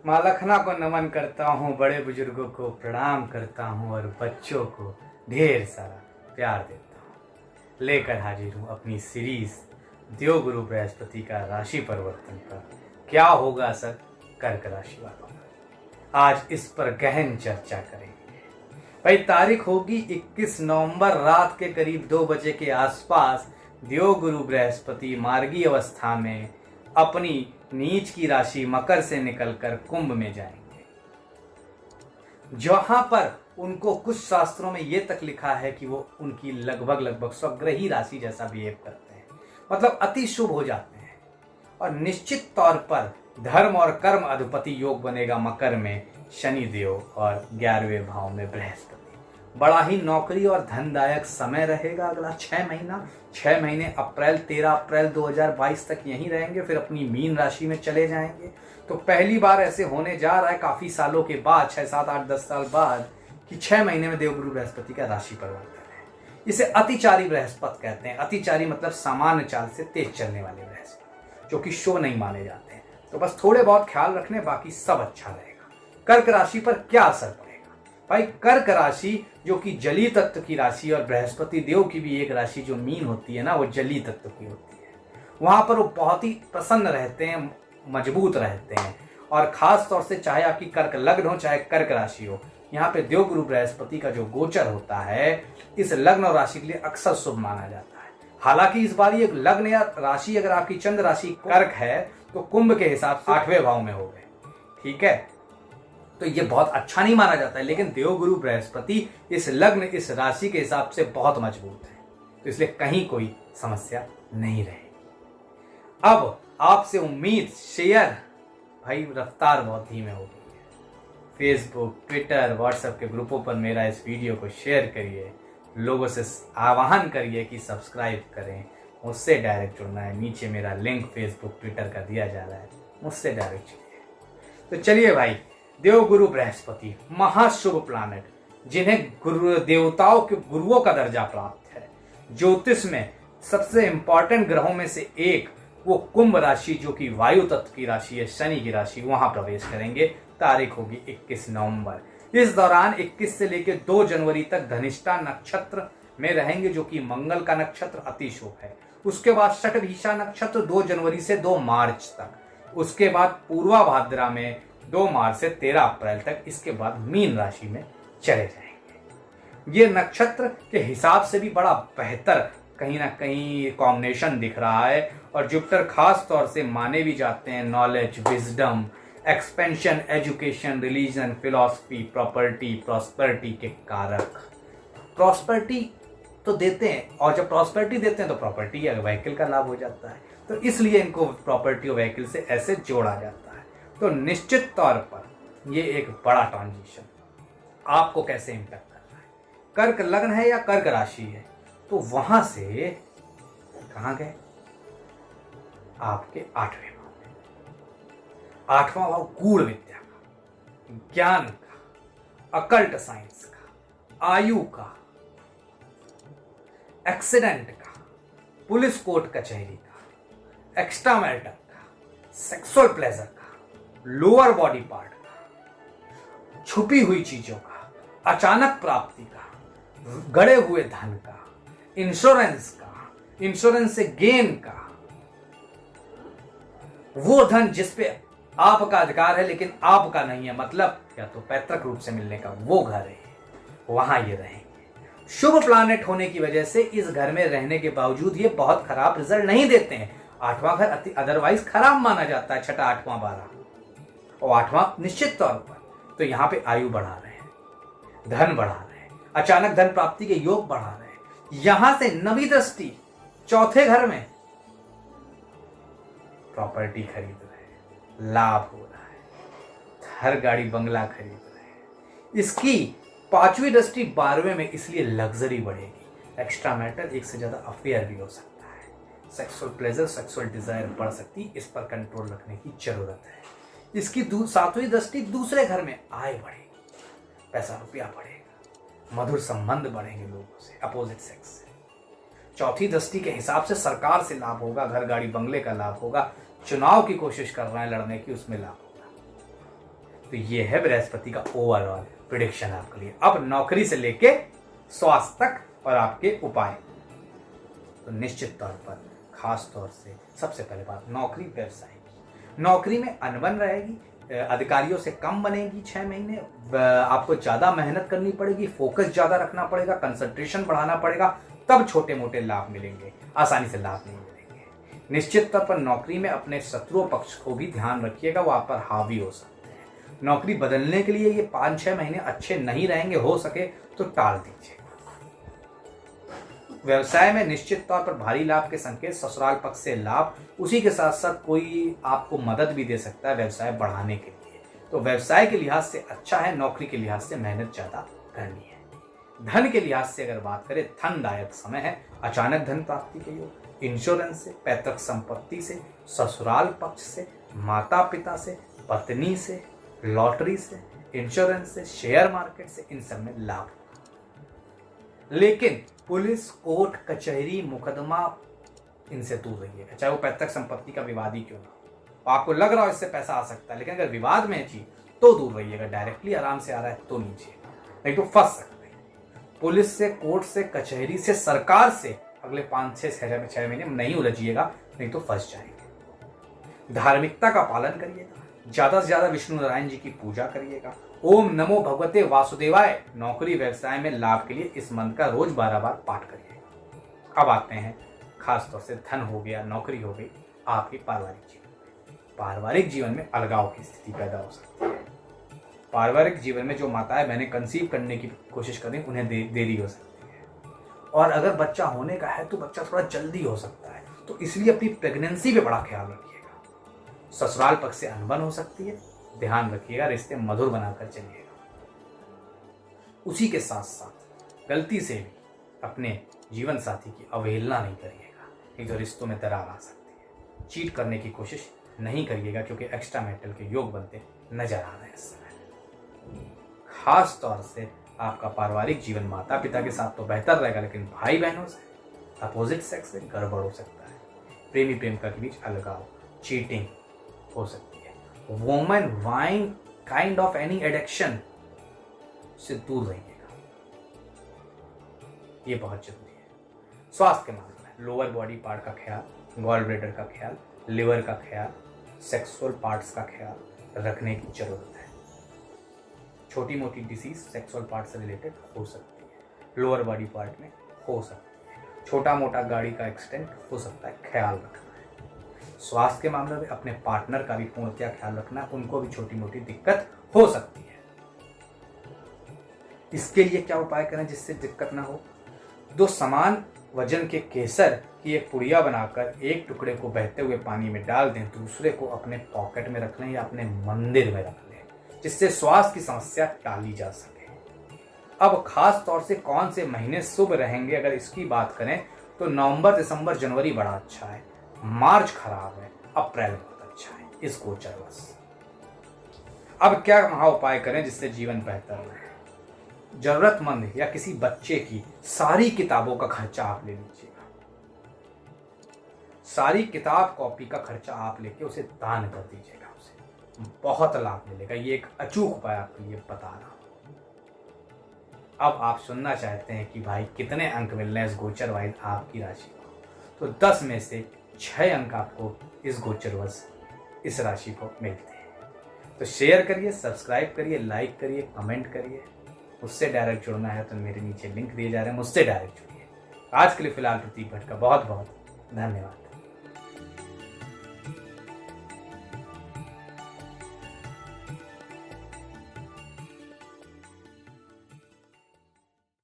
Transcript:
माँ लखना को नमन करता हूँ, बड़े बुजुर्गों को प्रणाम करता हूँ और बच्चों को ढेर सारा प्यार देता हूँ। लेकर हाजिर हूँ अपनी सीरीज देवगुरु बृहस्पति का राशि परिवर्तन पर क्या होगा असर कर्क राशि वालों पर। आज इस पर गहन चर्चा करेंगे। भाई तारीख होगी 21 नवंबर रात के करीब 2 बजे के आसपास देवगुरु बृहस्पति मार्गी अवस्था में अपनी नीच की राशि मकर से निकलकर कुंभ में जाएंगे, जहां पर उनको कुछ शास्त्रों में यह तक लिखा है कि वो उनकी लगभग स्वग्रही राशि जैसा बिहेव करते हैं, मतलब अति शुभ हो जाते हैं। और निश्चित तौर पर धर्म और कर्म अधिपति योग बनेगा मकर में शनि देव और 11वें भाव में बृहस्पति। बड़ा ही नौकरी और धनदायक समय रहेगा अगला 6 महीना। 6 महीने अप्रैल 13 अप्रैल 2022 तक यहीं रहेंगे, फिर अपनी मीन राशि में चले जाएंगे। तो पहली बार ऐसे होने जा रहा है काफी सालों के बाद, 6 7 8 10 साल बाद, कि 6 महीने में देवगुरु बृहस्पति का राशि परिवर्तन है। इसे अतिचारी बृहस्पति कहते हैं। अतिचारी मतलब सामान्य चाल से तेज चलने वाले बृहस्पति, जो कि शुभ नहीं माने जाते हैं। तो बस थोड़े बहुत ख्याल रखने, बाकी सब अच्छा रहेगा। कर्क राशि पर क्या असर पड़ेगा? भाई कर्क राशि जो कि जली तत्व की राशि, और बृहस्पति देव की भी एक राशि जो मीन होती है ना, वो जली तत्व की होती है। वहां पर वो बहुत ही प्रसन्न रहते हैं, मजबूत रहते हैं। और खास तौर से चाहे आपकी कर्क लग्न हो चाहे कर्क राशि हो, यहाँ पे देवगुरु बृहस्पति का जो गोचर होता है इस लग्न और राशि के लिए अक्सर शुभ माना जाता है। हालांकि इस बार ये लग्न या राशि अगर आपकी चंद्र राशि कर्क है तो कुंभ के हिसाब से 8वें भाव में हो गए, ठीक है, तो ये बहुत अच्छा नहीं माना जाता है। लेकिन देवगुरु बृहस्पति इस लग्न इस राशि के हिसाब से बहुत मजबूत है, तो इसलिए कहीं कोई समस्या नहीं रहेगी। अब आपसे उम्मीद शेयर, भाई रफ्तार बहुत धीमे हो गई है। फेसबुक ट्विटर व्हाट्सएप के ग्रुपों पर मेरा इस वीडियो को शेयर करिए, लोगों से आह्वान करिए कि सब्सक्राइब करें, मुझसे डायरेक्ट जुड़ना है। नीचे मेरा लिंक फेसबुक ट्विटर का दिया जा रहा है, मुझसे डायरेक्ट जुड़िए। तो चलिए भाई, देवगुरु बृहस्पति महाशुभ प्लानेट, जिन्हें गुरु देवताओं के गुरुओं का दर्जा प्राप्त है, ज्योतिष में सबसे इंपॉर्टेंट ग्रहों में से एक, वो कुंभ राशि जो कि वायु तत्व की राशि है, शनि की राशि, वहां प्रवेश करेंगे। तारीख होगी 21 नवंबर। इस दौरान 21 से लेकर 2 जनवरी तक धनिष्ठा नक्षत्र में रहेंगे, जो कि मंगल का नक्षत्र, अति शुभ है। उसके बाद शतभिषा नक्षत्र 2 जनवरी से 2 मार्च तक। उसके बाद पूर्वा भाद्रा में 2 मार्च से 13 अप्रैल तक। इसके बाद मीन राशि में चले जाएंगे। ये नक्षत्र के हिसाब से भी बड़ा बेहतर कहीं ना कहीं कॉम्बिनेशन दिख रहा है। और जुपिटर खास तौर से माने भी जाते हैं knowledge, wisdom, expansion, education, religion, philosophy, property, prosperity के कारक। प्रॉस्पेरिटी तो देते हैं, और जब प्रॉस्पेरिटी देते हैं तो प्रॉपर्टी या व्हीकल का लाभ हो जाता है, तो इसलिए इनको प्रॉपर्टी और व्हीकल से ऐसे जोड़ा जाता है। तो निश्चित तौर पर ये एक बड़ा ट्रांजिशन आपको कैसे इम्पैक्ट कर रहा है। कर्क लग्न है या कर्क राशि है, तो वहां से कहां गए? आपके 8वें भाव में। 8वां भाव गूढ़ विद्या का, ज्ञान का, अकल्ट साइंस का, आयु का, एक्सीडेंट का, पुलिस कोर्ट कचहरी का, एक्स्ट्रा मैरिटल का, सेक्सुअल प्लेजर का, लोअर बॉडी पार्ट का, छुपी हुई चीजों का, अचानक प्राप्ति का, गड़े हुए धन का, इंश्योरेंस का, इंश्योरेंस से गेन का, वो धन जिसपे आपका अधिकार है लेकिन आपका नहीं है, मतलब या तो पैतृक रूप से मिलने का वो घर है, वहां ये रहेंगे। शुभ प्लानेट होने की वजह से इस घर में रहने के बावजूद ये बहुत खराब रिजल्ट नहीं देते हैं। 8वां घर अदरवाइज खराब माना जाता है, 6, 8वां 12 और 8वां निश्चित तौर पर। तो यहां पे आयु बढ़ा रहे हैं, धन बढ़ा रहे हैं, अचानक धन प्राप्ति के योग बढ़ा रहे हैं। यहां से नवी दृष्टि 4थे घर में, प्रॉपर्टी खरीद रहे हैं, लाभ हो रहा है, घर गाड़ी बंगला खरीद रहे हैं। इसकी 5वीं दृष्टि 12वें में, इसलिए लग्जरी बढ़ेगी। एक्स्ट्रा मैटर, एक से ज्यादा अफेयर भी हो सकता है, सेक्सुअल प्लेजर, सेक्सुअल डिजायर बढ़ सकती, इस पर कंट्रोल रखने की जरूरत है। इसकी 7वीं दृष्टि दूसरे घर में, आय बढ़ेगी, पैसा रुपया बढ़ेगा, मधुर संबंध बढ़ेंगे लोगों से, अपोजिट सेक्स से। 4थी दृष्टि के हिसाब से सरकार से लाभ होगा, घर गाड़ी बंगले का लाभ होगा, चुनाव की कोशिश कर रहे हैं लड़ने की, उसमें लाभ होगा। तो ये है बृहस्पति का ओवरऑल प्रिडिक्शन आपके लिए। अब नौकरी से लेके स्वास्थ्य तक और आपके उपाय। तो निश्चित तौर पर खास तौर से सबसे पहले बात नौकरी व्यवसाय की। नौकरी में अनबन रहेगी, अधिकारियों से कम बनेगी 6 महीने, आपको ज़्यादा मेहनत करनी पड़ेगी, फोकस ज़्यादा रखना पड़ेगा, कंसंट्रेशन बढ़ाना पड़ेगा, तब छोटे मोटे लाभ मिलेंगे, आसानी से लाभ नहीं मिलेंगे। निश्चित तौर पर नौकरी में अपने शत्रु पक्ष को भी ध्यान रखिएगा, वो आप पर हावी हो सकते हैं। नौकरी बदलने के लिए ये 5-6 महीने अच्छे नहीं रहेंगे, हो सके तो टाल दीजिए। व्यवसाय में निश्चित तौर पर भारी लाभ के संकेत, ससुराल पक्ष से लाभ, उसी के साथ साथ कोई आपको मदद भी दे सकता है व्यवसाय बढ़ाने के लिए। तो व्यवसाय के लिहाज से अच्छा है, नौकरी के लिहाज से मेहनत ज्यादा करनी है। धन के लिहाज से अगर बात करें, धनदायक समय है, अचानक धन प्राप्ति के योग, इंश्योरेंस से, पैतृक संपत्ति से, ससुराल पक्ष से, माता पिता से, पत्नी से, लॉटरी से, इंश्योरेंस से, शेयर मार्केट से, इन सब में लाभ। लेकिन पुलिस, कोर्ट, कचहरी, मुकदमा, इनसे दूर रहिएगा, चाहे वो पैतृक संपत्ति का विवाद ही क्यों ना हो। आपको लग रहा हो इससे पैसा आ सकता है, लेकिन अगर विवाद में है चीज तो दूर रहिएगा। डायरेक्टली आराम से आ रहा है तो नीचे, नहीं तो फंस सकते हैं। पुलिस से, कोर्ट से, कचहरी से, सरकार से अगले 5-6 महीने नहीं उलझिएगा, नहीं तो फंस जाएंगे। धार्मिकता का पालन करिएगा, ज्यादा से ज्यादा विष्णु नारायण जी की पूजा करिएगा। ओम नमो भगवते वासुदेवाय। नौकरी व्यवसाय में लाभ के लिए इस मंत्र का रोज 12 बार पाठ करिएगा। अब आते हैं खास तौर से धन हो गया, नौकरी हो गई, आपके पारिवारिक जीवन में। पारिवारिक जीवन में अलगाव की स्थिति पैदा हो सकती है। पारिवारिक जीवन में जो माताएं बहनें कंसीव करने की कोशिश कर रही हैं, उन्हें देरी हो सकती है। और अगर बच्चा होने का है तो बच्चा थोड़ा जल्दी हो सकता है, तो इसलिए अपनी प्रेगनेंसी पे बड़ा ख्याल रखिएगा। ससुराल पक्ष से अनबन हो सकती है, ध्यान रखिएगा, रिश्ते मधुर बनाकर चलिएगा। उसी के साथ साथ गलती से भी अपने जीवन साथी की अवहेलना नहीं करिएगा, नहीं तो रिश्तों में दरार आ सकती है। चीट करने की कोशिश नहीं करिएगा, क्योंकि एक्स्ट्रा मैरिटल के योग बनते नजर आ रहे हैं इस समय। खास तौर से आपका पारिवारिक जीवन माता पिता के साथ तो बेहतर रहेगा, लेकिन भाई बहनों से, अपोजिट सेक्स से गड़बड़ हो सकता है। प्रेमी प्रेमिका के बीच अलगाव, चीटिंग हो सकती है। Woman wine kind of any addiction से दूर रहिएगा, ये बहुत जरूरी है। स्वास्थ्य के मामले में लोअर बॉडी पार्ट का ख्याल, गॉल ब्लैडर का ख्याल, लिवर का ख्याल, सेक्सुअल पार्ट्स का ख्याल रखने की जरूरत है। छोटी मोटी डिसीज सेक्सुअल पार्ट से रिलेटेड हो सकती है, लोअर बॉडी पार्ट में हो सकती है, छोटा मोटा गाड़ी का एक्सीडेंट हो सकता है, ख्याल रखना है। स्वास्थ्य के मामले में अपने पार्टनर का भी पूर्णतया ख्याल रखना, उनको भी छोटी मोटी दिक्कत हो सकती है। इसके लिए क्या उपाय करें जिससे दिक्कत ना हो? 2 समान वजन के केसर की एक पुड़िया बनाकर एक टुकड़े को बहते हुए पानी में डाल दें, दूसरे को अपने पॉकेट में रख लें या अपने मंदिर में रख लें, जिससे स्वास्थ्य की समस्या टाली जा सके। अब खास तौर से कौन से महीने शुभ रहेंगे अगर इसकी बात करें तो नवंबर, दिसंबर, जनवरी बड़ा अच्छा है, मार्च खराब है, अप्रैल बहुत अच्छा है इस गोचरवश। अब क्या महा उपाय करें जिससे जीवन बेहतर रहे? जरूरतमंद या किसी बच्चे की सारी किताबों का खर्चा आप ले लीजिएगा। सारी किताब कॉपी का खर्चा आप लेके उसे दान कर दीजिएगा, उसे बहुत लाभ मिलेगा। ये एक अचूक उपाय आपके लिए बता रहा हूं। अब आप सुनना चाहते हैं कि भाई कितने अंक मिल रहे हैं इस गोचर वाइज आपकी राशि को, तो 10 में से 6 अंक आपको इस गोचरवश इस राशि को मिलते हैं। तो शेयर करिए, सब्सक्राइब करिए, लाइक करिए, कमेंट करिए। मुझसे डायरेक्ट जुड़ना है तो मेरे नीचे लिंक दिए जा रहे हैं, मुझसे डायरेक्ट जुड़िए। आज के लिए फिलहाल प्रतीक भट्ट का बहुत बहुत धन्यवाद।